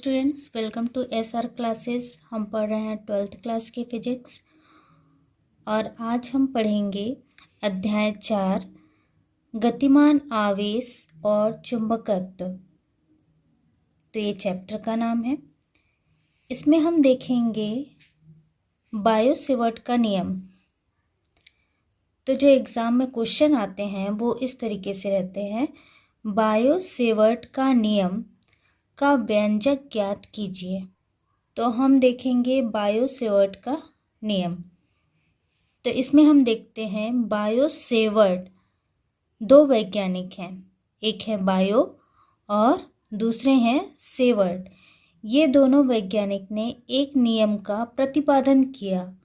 Students, welcome to SR classes. हम पढ़ रहे हैं 12th क्लास की फिजिक्स और आज हम पढ़ेंगे अध्याय 4 गतिमान आवेश और चुंबकत्व। तो ये चैप्टर का नाम है। इसमें हम देखेंगे बायो-सेवर्ट का नियम। तो जो एग्ज़ाम में क्वेश्चन आते हैं वो इस तरीके से रहते हैं, बायो-सेवर्ट का नियम का व्यंजक ज्ञात कीजिए। तो हम देखेंगे बायो-सेवर्ट का नियम। तो इसमें हम देखते हैं बायो-सेवर्ट दो वैज्ञानिक हैं, एक है बायो और दूसरे हैं सेवर्ट। ये दोनों वैज्ञानिक ने एक नियम का प्रतिपादन किया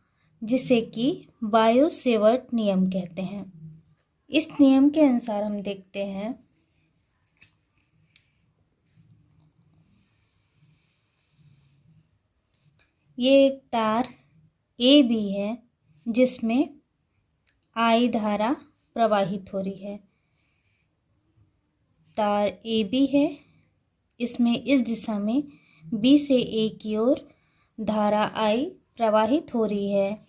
जिसे कि बायो-सेवर्ट नियम कहते हैं। इस नियम के अनुसार हम देखते हैं ये एक तार ए बी है जिसमें आई धारा प्रवाहित हो रही है। तार ए बी है, इसमें इस दिशा में बी से ए की ओर धारा आई प्रवाहित हो रही है।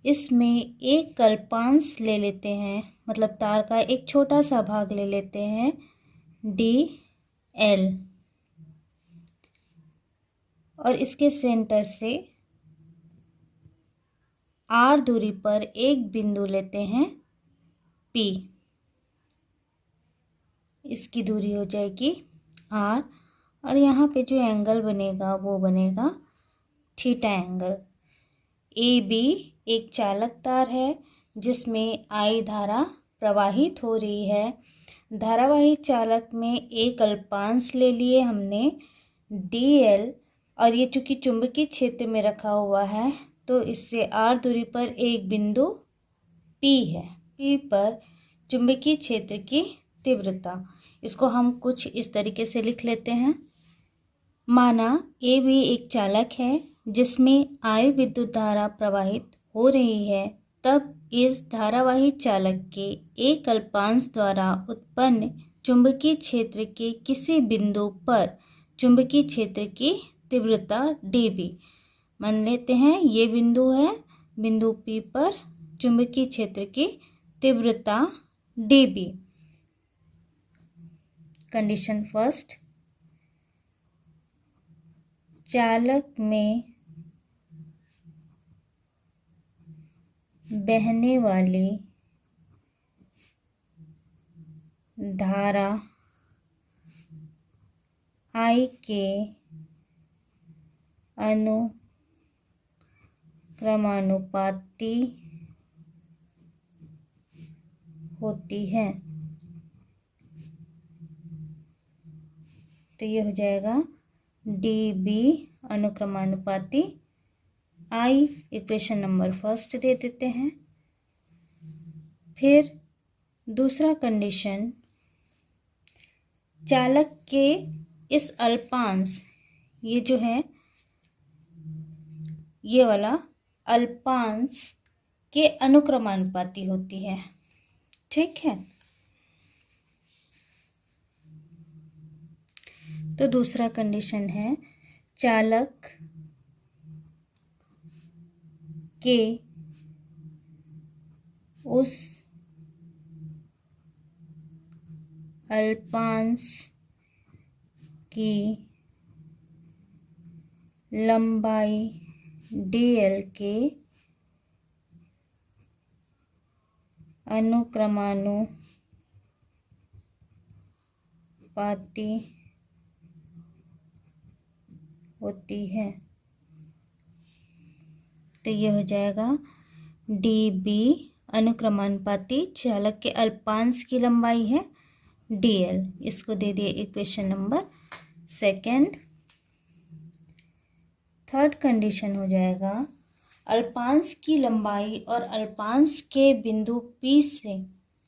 इसमें एक कल्पांश ले लेते हैं, मतलब तार का एक छोटा सा भाग ले लेते हैं डी एल, और इसके सेंटर से आर दूरी पर एक बिंदु लेते हैं पी। इसकी दूरी हो जाएगी आर और यहाँ पे जो एंगल बनेगा वो बनेगा थीटा एंगल। ए बी एक चालक तार है जिसमें आई धारा प्रवाहित हो रही है। धारावाही चालक में एक अल्पांश ले लिए हमने डी एल, और ये चूंकि चुंबकीय क्षेत्र में रखा हुआ है तो इससे आर दूरी पर एक बिंदु पी है। पी पर चुंबकीय क्षेत्र की तीव्रता, इसको हम कुछ इस तरीके से लिख लेते हैं। माना ए बी एक चालक है जिसमें आई विद्युत धारा प्रवाहित हो रही है, तब इस धारावाही चालक के एक अल्पांश द्वारा उत्पन्न चुंबकीय क्षेत्र के किसी बिंदु पर चुंबकीय क्षेत्र की तीव्रता dB। मान लेते हैं ये बिंदु है, बिंदु P पर चुंबकीय क्षेत्र की तीव्रता dB। कंडीशन फर्स्ट, चालक में बहने वाली धारा I के अनुक्रमानुपाती होती है। तो ये हो जाएगा dB अनुक्रमानुपाती I। इक्वेशन नंबर फर्स्ट दे देते हैं। फिर दूसरा कंडीशन, चालक के इस अल्पांश, ये जो है ये वाला अल्पांश के अनुक्रमानुपाती होती है। ठीक है, तो दूसरा कंडीशन है चालक के उस अल्पांश की लंबाई dl के अनुक्रमानुपाती होती है। तो ये हो जाएगा dB अनुक्रमानुपाती चालक के अल्पांश की लंबाई है dl। इसको दे दिए equation number second. Third condition हो जाएगा, अल्पांश की लंबाई और अल्पांश के बिंदु P से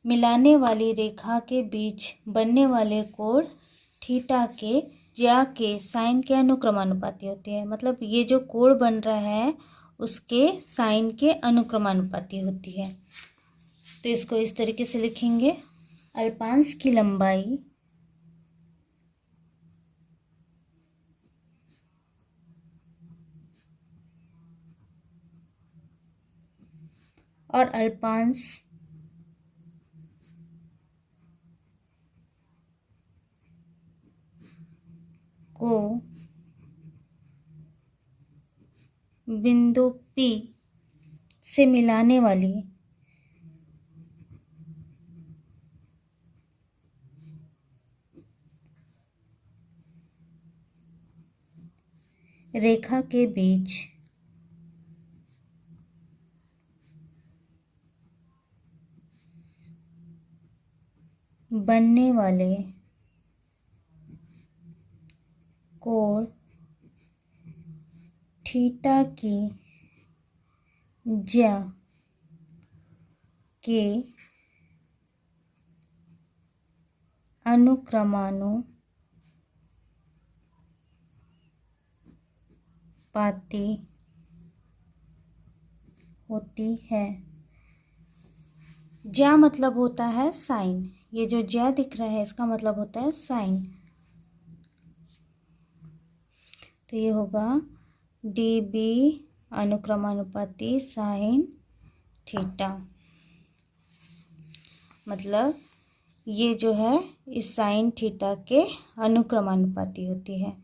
मिलाने वाली रेखा के बीच बनने वाले कोण थीटा के या के साइन के अनुक्रमानुपाती होती है। मतलब ये जो कोण बन रहा है उसके साइन के अनुक्रमानुपाती होती है। तो इसको इस तरीके से लिखेंगे, अल्पांश की लंबाई और अल्पांश को बिंदु P से मिलाने वाली रेखा के बीच बनने वाले कोण थीटा की ज्या के अनुक्रमानुपाती होती है। ज्या मतलब होता है साइन। ये जो ज्या दिख रहा है इसका मतलब होता है साइन। तो ये होगा DB अनुक्रमानुपाती साइन थीटा। मतलब ये जो है इस साइन थीटा के अनुक्रमानुपाती होती है।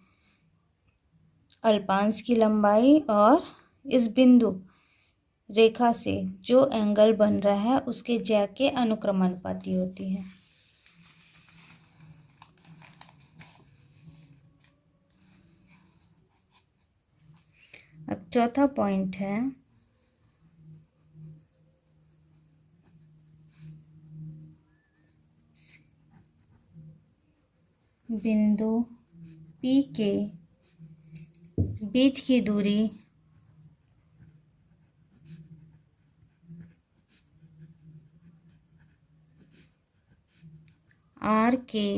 अल्पांश की लंबाई और इस बिंदु रेखा से जो एंगल बन रहा है उसके ज्या के अनुक्रमानुपाती होती है। अब चौथा पॉइंट है बिंदु P के बीच की दूरी R के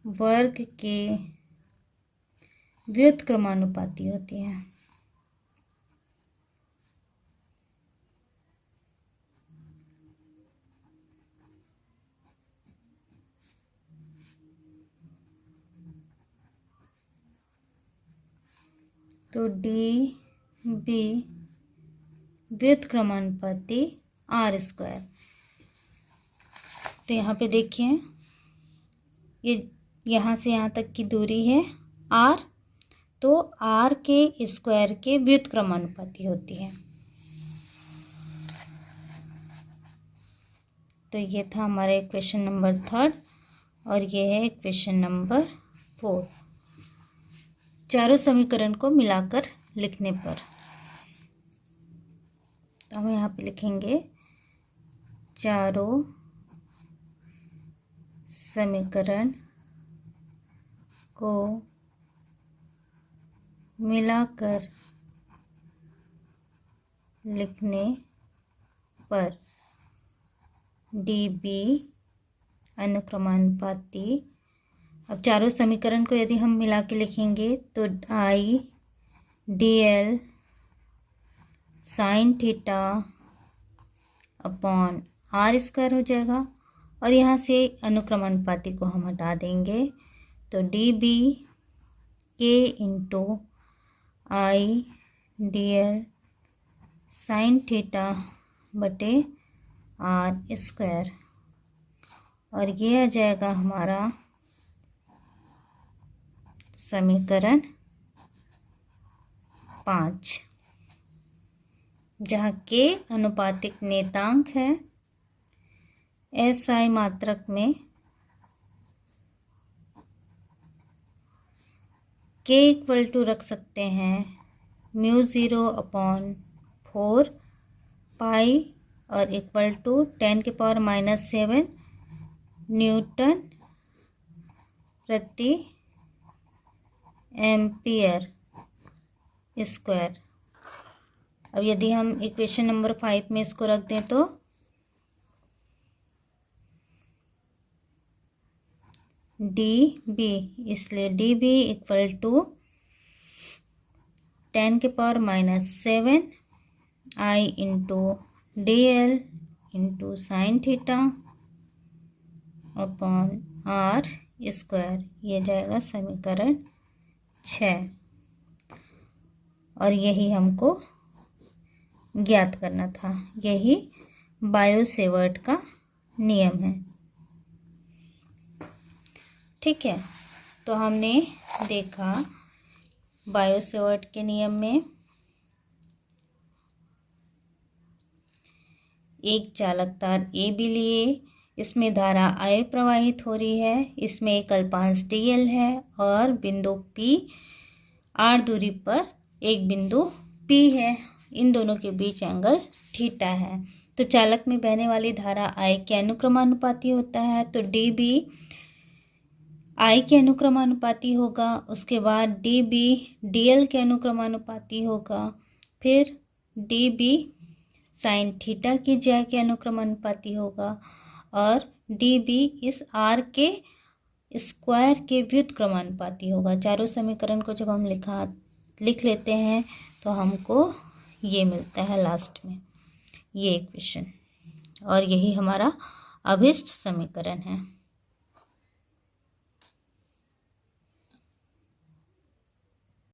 वर्ग के व्युत्क्रमानुपाती होती है। तो DB व्युत्क्रमानुपाती R²। तो यहाँ पे देखिए ये यहाँ से यहाँ तक की दूरी है R, तो R के स्क्वायर के व्युत्क्रमानुपाती होती है। तो ये था हमारा क्वेश्चन नंबर 3 और ये है क्वेश्चन नंबर 4। चारों समीकरण को मिलाकर लिखने पर तो हम यहाँ पे लिखेंगे चारों समीकरण को मिलाकर लिखने पर DB अनुक्रमानुपाती। अब चारों समीकरण को यदि हम मिला के लिखेंगे तो IDL sign theta upon R² हो जाएगा और यहाँ से अनुक्रमानुपाती को हम हटा देंगे तो DB K into IDL sine theta बटे R²। और ये आ जाएगा हमारा समीकरण 5, जहाँ के अनुपातिक नेतांक है। SI मात्रक में K इक्वल टू रख सकते हैं μ0/4 पाई और इक्वल टू 10⁻⁻7 न्यूटन प्रति एम्पियर स्क्वायर। अब यदि हम इक्वेशन नंबर 5 में इसको रख दें तो DB, इसलिए DB equal to 10⁻⁻7 I into DL into sine theta upon R²। ये जाएगा समीकरण 6 और यही हमको ज्ञात करना था। यही बायो-सेवर्ट का नियम है। ठीक है, तो हमने देखा बायो-सेवर्ट के नियम में एक चालक तार AB लिए, इसमें धारा I प्रवाहित हो रही है, इसमें एक अल्पांश dl है और बिंदु P r दूरी पर एक बिंदु P है। इन दोनों के बीच एंगल थीटा है। तो चालक में बहने वाली धारा I के अनुक्रमानुपाती होता है, तो dB I के अनुक्रमानुपाती होगा, उसके बाद dB dl के अनुक्रमानुपाती होगा, फिर dB साइन थीटा की ज्या के अनुक्रमानुपाती होगा और dB इस r के स्क्वायर के व्युत्क्रमानुपाती होगा। चारों समीकरण को जब हम लिख लेते हैं तो हमको ये मिलता है लास्ट में, ये इक्वेशन, और यही हमारा अभिष्ट समीकरण है।